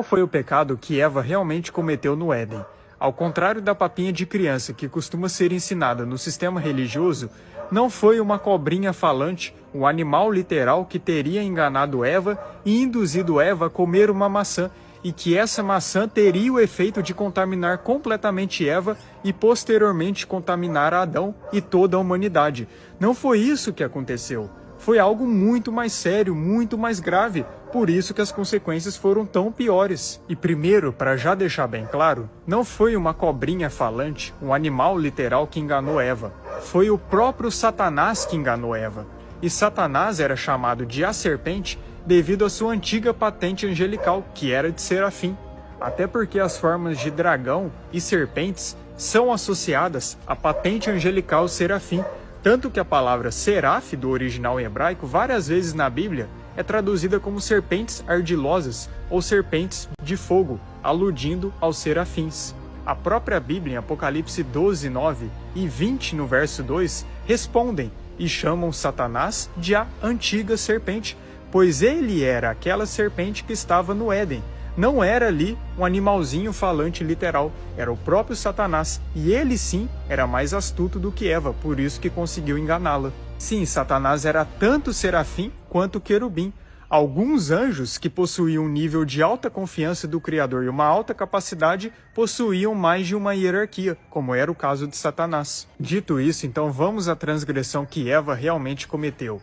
Qual foi o pecado que Eva realmente cometeu no Éden? Ao contrário da papinha de criança que costuma ser ensinada no sistema religioso, não foi uma cobrinha falante, um animal literal que teria enganado Eva e induzido Eva a comer uma maçã, e que essa maçã teria o efeito de contaminar completamente Eva e posteriormente contaminar Adão e toda a humanidade. Não foi isso que aconteceu. Foi algo muito mais sério, muito mais grave, por isso que as consequências foram tão piores. E primeiro, para já deixar bem claro, não foi uma cobrinha falante, um animal literal que enganou Eva. Foi o próprio Satanás que enganou Eva. E Satanás era chamado de a serpente devido à sua antiga patente angelical, que era de serafim. Até porque as formas de dragão e serpentes são associadas à patente angelical serafim, tanto que a palavra seraf, do original em hebraico, várias vezes na Bíblia, é traduzida como serpentes ardilosas ou serpentes de fogo, aludindo aos serafins. A própria Bíblia, em Apocalipse 12, 9 e 20, no verso 2, respondem e chamam Satanás de a antiga serpente, pois ele era aquela serpente que estava no Éden. Não era ali um animalzinho falante literal, era o próprio Satanás, e ele sim era mais astuto do que Eva, por isso que conseguiu enganá-la. Sim, Satanás era tanto serafim quanto querubim. Alguns anjos que possuíam um nível de alta confiança do Criador e uma alta capacidade possuíam mais de uma hierarquia, como era o caso de Satanás. Dito isso, então vamos à transgressão que Eva realmente cometeu.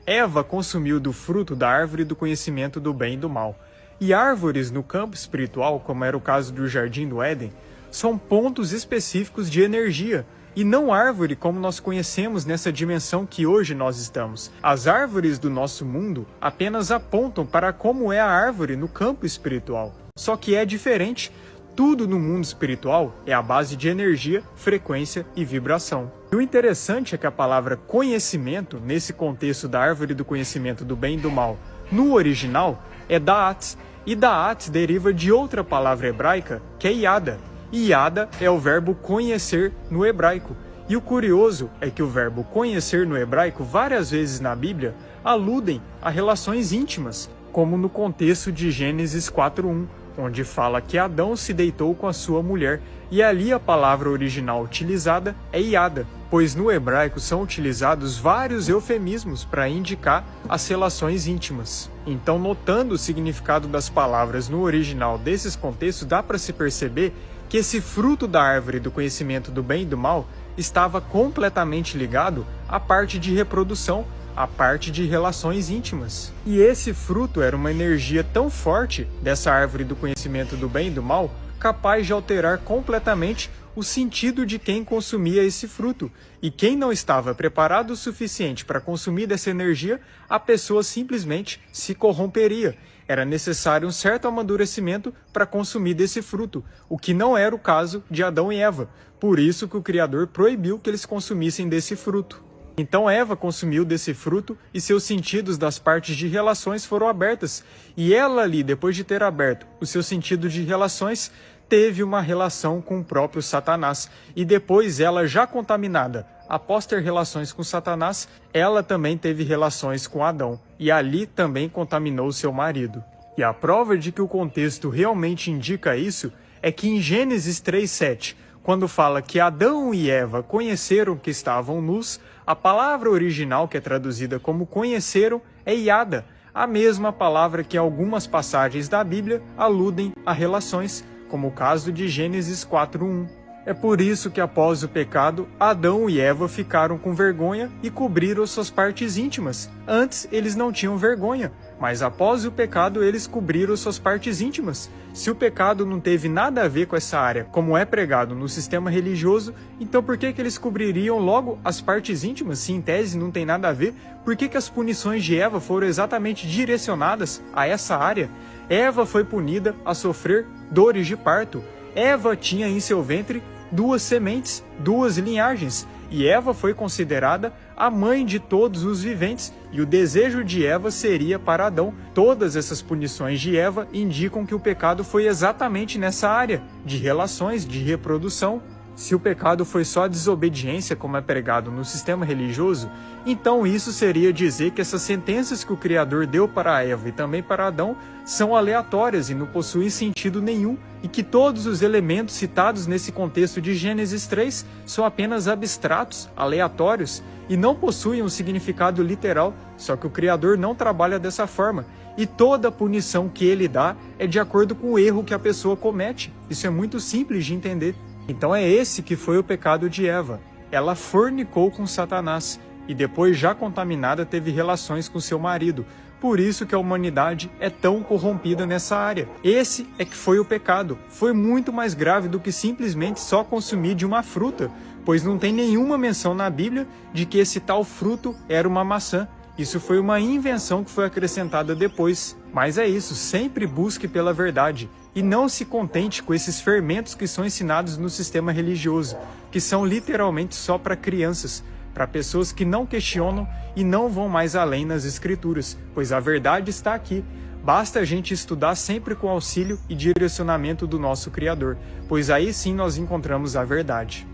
Eva consumiu do fruto da árvore do conhecimento do bem e do mal. E árvores no campo espiritual, como era o caso do Jardim do Éden, são pontos específicos de energia, e não árvore como nós conhecemos nessa dimensão que hoje nós estamos. As árvores do nosso mundo apenas apontam para como é a árvore no campo espiritual. Só que é diferente. Tudo no mundo espiritual é a base de energia, frequência e vibração. E o interessante é que a palavra conhecimento, nesse contexto da árvore do conhecimento do bem e do mal, no original, é Da'at, e Da'at deriva de outra palavra hebraica, que é Yada. E Yada é o verbo conhecer no hebraico. E o curioso é que o verbo conhecer no hebraico, várias vezes na Bíblia, aludem a relações íntimas, como no contexto de Gênesis 4:1, onde fala que Adão se deitou com a sua mulher, e ali a palavra original utilizada é Yada, pois no hebraico são utilizados vários eufemismos para indicar as relações íntimas. Então, notando o significado das palavras no original desses contextos, dá para se perceber que esse fruto da árvore do conhecimento do bem e do mal estava completamente ligado à parte de reprodução, a parte de relações íntimas. E esse fruto era uma energia tão forte dessa árvore do conhecimento do bem e do mal, capaz de alterar completamente o sentido de quem consumia esse fruto. E quem não estava preparado o suficiente para consumir dessa energia, a pessoa simplesmente se corromperia. Era necessário um certo amadurecimento para consumir desse fruto, o que não era o caso de Adão e Eva. Por isso que o Criador proibiu que eles consumissem desse fruto. Então Eva consumiu desse fruto e seus sentidos das partes de relações foram abertas. E ela ali, depois de ter aberto o seu sentido de relações, teve uma relação com o próprio Satanás. E depois ela, já contaminada, após ter relações com Satanás, ela também teve relações com Adão. E ali também contaminou seu marido. E a prova de que o contexto realmente indica isso é que em Gênesis 3:7, quando fala que Adão e Eva conheceram que estavam nus, a palavra original que é traduzida como conheceram é Yada, a mesma palavra que algumas passagens da Bíblia aludem a relações, como o caso de Gênesis 4:1. É por isso que após o pecado, Adão e Eva ficaram com vergonha e cobriram suas partes íntimas. Antes eles não tinham vergonha, mas após o pecado eles cobriram suas partes íntimas. Se o pecado não teve nada a ver com essa área, como é pregado no sistema religioso, então por que eles cobririam logo as partes íntimas, se em tese não tem nada a ver? Por que as punições de Eva foram exatamente direcionadas a essa área? Eva foi punida a sofrer dores de parto. Eva tinha em seu ventre 2 sementes, 2 linhagens, e Eva foi considerada a mãe de todos os viventes, e o desejo de Eva seria para Adão. Todas essas punições de Eva indicam que o pecado foi exatamente nessa área, de relações, de reprodução. Se o pecado foi só a desobediência, como é pregado no sistema religioso, então isso seria dizer que essas sentenças que o Criador deu para Eva e também para Adão são aleatórias e não possuem sentido nenhum, e que todos os elementos citados nesse contexto de Gênesis 3 são apenas abstratos, aleatórios, e não possuem um significado literal, só que o Criador não trabalha dessa forma, e toda a punição que ele dá é de acordo com o erro que a pessoa comete. Isso é muito simples de entender. Então é esse que foi o pecado de Eva. Ela fornicou com Satanás e depois, já contaminada, teve relações com seu marido. Por isso que a humanidade é tão corrompida nessa área. Esse é que foi o pecado. Foi muito mais grave do que simplesmente só consumir de uma fruta, pois não tem nenhuma menção na Bíblia de que esse tal fruto era uma maçã. Isso foi uma invenção que foi acrescentada depois. Mas é isso, sempre busque pela verdade. E não se contente com esses fermentos que são ensinados no sistema religioso, que são literalmente só para crianças, para pessoas que não questionam e não vão mais além nas escrituras, pois a verdade está aqui. Basta a gente estudar sempre com auxílio e direcionamento do nosso Criador, pois aí sim nós encontramos a verdade.